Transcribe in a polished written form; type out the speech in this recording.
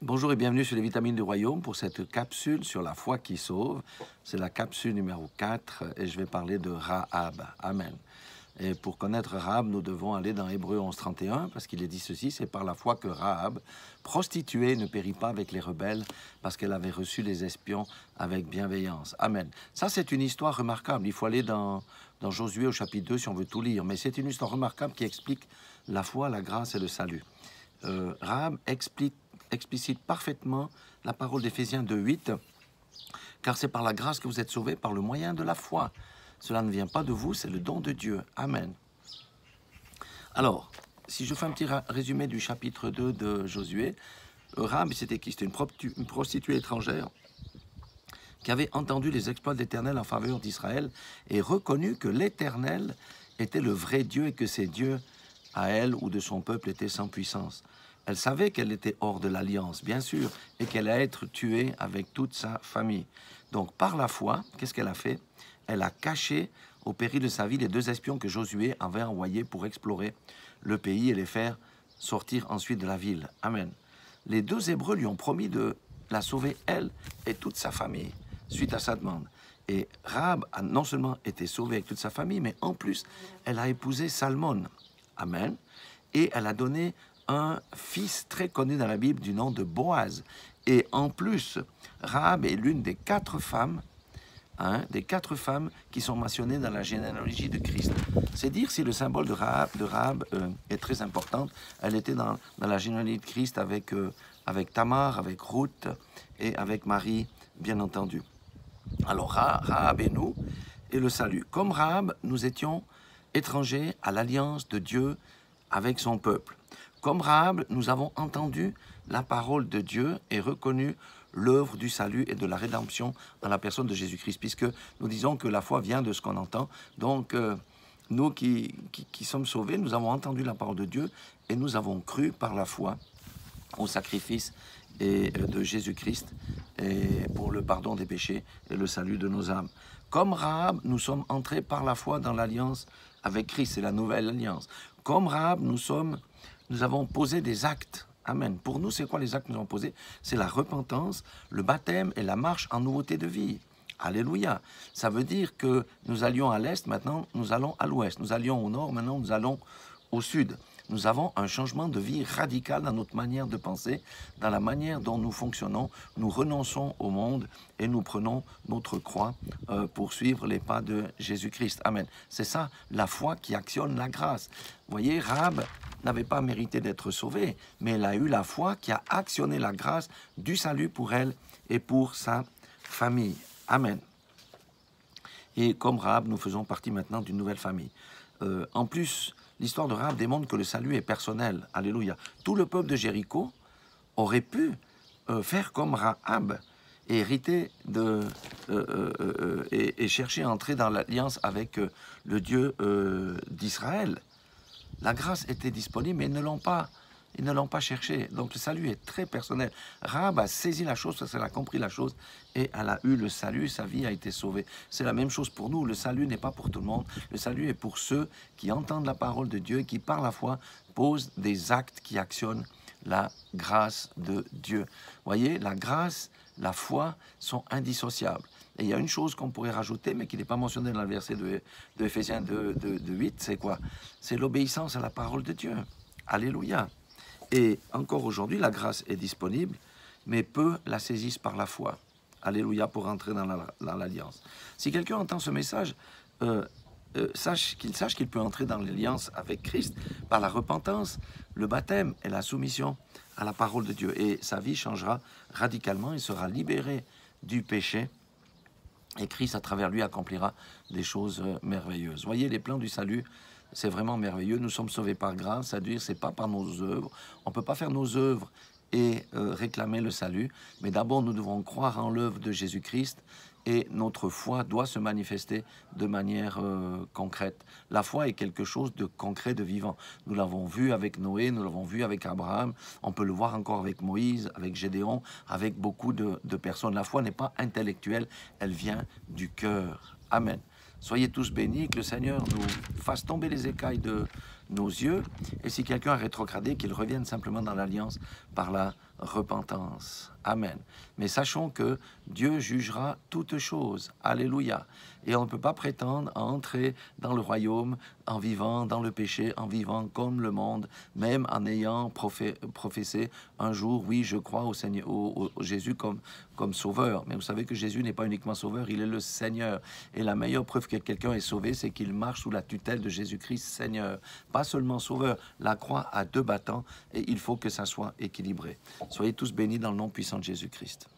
Bonjour et bienvenue sur les vitamines du royaume pour cette capsule sur la foi qui sauve. C'est la capsule numéro 4 et je vais parler de Rahab. Amen. Et pour connaître Rahab, nous devons aller dans Hébreux 11:31 parce qu'il est dit ceci, c'est par la foi que Rahab, prostituée, ne périt pas avec les rebelles parce qu'elle avait reçu les espions avec bienveillance. Amen. Ça, c'est une histoire remarquable. Il faut aller dans Josué au chapitre 2 si on veut tout lire. Mais c'est une histoire remarquable qui explique la foi, la grâce et le salut. Rahab explicite parfaitement la parole d'Éphésiens 2:8, car c'est par la grâce que vous êtes sauvés par le moyen de la foi. Cela ne vient pas de vous, c'est le don de Dieu. Amen. Alors, si je fais un petit résumé du chapitre 2 de Josué, Rahab, c'était qui? C'était une prostituée étrangère qui avait entendu les exploits de l'Éternel en faveur d'Israël et reconnu que l'Éternel était le vrai Dieu et que ses dieux à elle ou de son peuple étaient sans puissance. Elle savait qu'elle était hors de l'alliance, bien sûr, et qu'elle allait être tuée avec toute sa famille. Donc, par la foi, qu'est-ce qu'elle a fait? Elle a caché au péril de sa vie les 2 espions que Josué avait envoyés pour explorer le pays et les faire sortir ensuite de la ville. Amen. Les 2 Hébreux lui ont promis de la sauver, elle et toute sa famille, suite à sa demande. Et Rahab a non seulement été sauvée avec toute sa famille, mais en plus, elle a épousé Salmon. Amen. Et elle a donné un fils très connu dans la Bible du nom de Boaz. Et en plus, Rahab est l'une des 4 femmes, des 4 femmes qui sont mentionnées dans la généalogie de Christ. C'est dire si le symbole de Rahab est très important. Elle était dans la généalogie de Christ avec Tamar, avec Ruth et avec Marie, bien entendu. Alors Rahab et nous, et le salut. Comme Rahab, nous étions étrangers à l'alliance de Dieu avec son peuple. Comme Rahab, nous avons entendu la parole de Dieu et reconnu l'œuvre du salut et de la rédemption dans la personne de Jésus-Christ, puisque nous disons que la foi vient de ce qu'on entend. Donc, nous qui sommes sauvés, nous avons entendu la parole de Dieu et nous avons cru par la foi au sacrifice de Jésus-Christ et pour le pardon des péchés et le salut de nos âmes. Comme Rahab, nous sommes entrés par la foi dans l'alliance avec Christ, c'est la nouvelle alliance. Comme Rahab, nous avons posé des actes. Amen. Pour nous, c'est quoi les actes que nous avons posés? C'est la repentance, le baptême et la marche en nouveauté de vie. Alléluia. Ça veut dire que nous allions à l'est, maintenant nous allons à l'ouest. Nous allions au nord, maintenant nous allons au sud. Nous avons un changement de vie radical dans notre manière de penser, dans la manière dont nous fonctionnons. Nous renonçons au monde et nous prenons notre croix pour suivre les pas de Jésus-Christ. Amen. C'est ça, la foi qui actionne la grâce. Vous voyez, Rahab n'avait pas mérité d'être sauvée, mais elle a eu la foi qui a actionné la grâce du salut pour elle et pour sa famille. Amen. Et comme Rahab, nous faisons partie maintenant d'une nouvelle famille. En plus, l'histoire de Rahab démontre que le salut est personnel. Alléluia. Tout le peuple de Jéricho aurait pu faire comme Rahab et hériter et chercher à entrer dans l'alliance avec le Dieu d'Israël. La grâce était disponible, mais ils ne l'ont pas cherché. Donc le salut est très personnel. Rahab a saisi la chose parce qu'elle a compris la chose et elle a eu le salut, sa vie a été sauvée. C'est la même chose pour nous. Le salut n'est pas pour tout le monde. Le salut est pour ceux qui entendent la parole de Dieu et qui, par la foi, posent des actes qui actionnent la grâce de Dieu. Vous voyez, la grâce, la foi sont indissociables. Et il y a une chose qu'on pourrait rajouter, mais qui n'est pas mentionnée dans le verset de Éphésiens 2:8, c'est quoi? C'est l'obéissance à la parole de Dieu. Alléluia. Et encore aujourd'hui, la grâce est disponible, mais peu la saisissent par la foi. Alléluia, pour entrer dans l'alliance. Si quelqu'un entend ce message, sache qu'il peut entrer dans l'alliance avec Christ par la repentance, le baptême et la soumission à la parole de Dieu. Et sa vie changera radicalement, il sera libéré du péché. Et Christ, à travers lui, accomplira des choses merveilleuses. Voyez, les plans du salut, c'est vraiment merveilleux. Nous sommes sauvés par grâce, c'est-à-dire c'est pas par nos œuvres. On ne peut pas faire nos œuvres et réclamer le salut. Mais d'abord, nous devons croire en l'œuvre de Jésus-Christ et notre foi doit se manifester de manière concrète. La foi est quelque chose de concret, de vivant. Nous l'avons vu avec Noé, nous l'avons vu avec Abraham, on peut le voir encore avec Moïse, avec Gédéon, avec beaucoup de personnes. La foi n'est pas intellectuelle, elle vient du cœur. Amen. Soyez tous bénis, que le Seigneur nous fasse tomber les écailles nos yeux. Et si quelqu'un a rétrogradé, qu'il revienne simplement dans l'alliance par la repentance. Amen. Mais sachons que Dieu jugera toutes choses. Alléluia. Et on ne peut pas prétendre à entrer dans le royaume en vivant dans le péché, en vivant comme le monde, même en ayant professé un jour, oui, je crois au Seigneur, au Jésus comme sauveur. Mais vous savez que Jésus n'est pas uniquement sauveur, il est le Seigneur. Et la meilleure preuve que quelqu'un est sauvé, c'est qu'il marche sous la tutelle de Jésus-Christ Seigneur. Pas seulement sauveur, la croix a deux battants et il faut que ça soit équilibré. Soyez tous bénis dans le nom puissant de Jésus-Christ.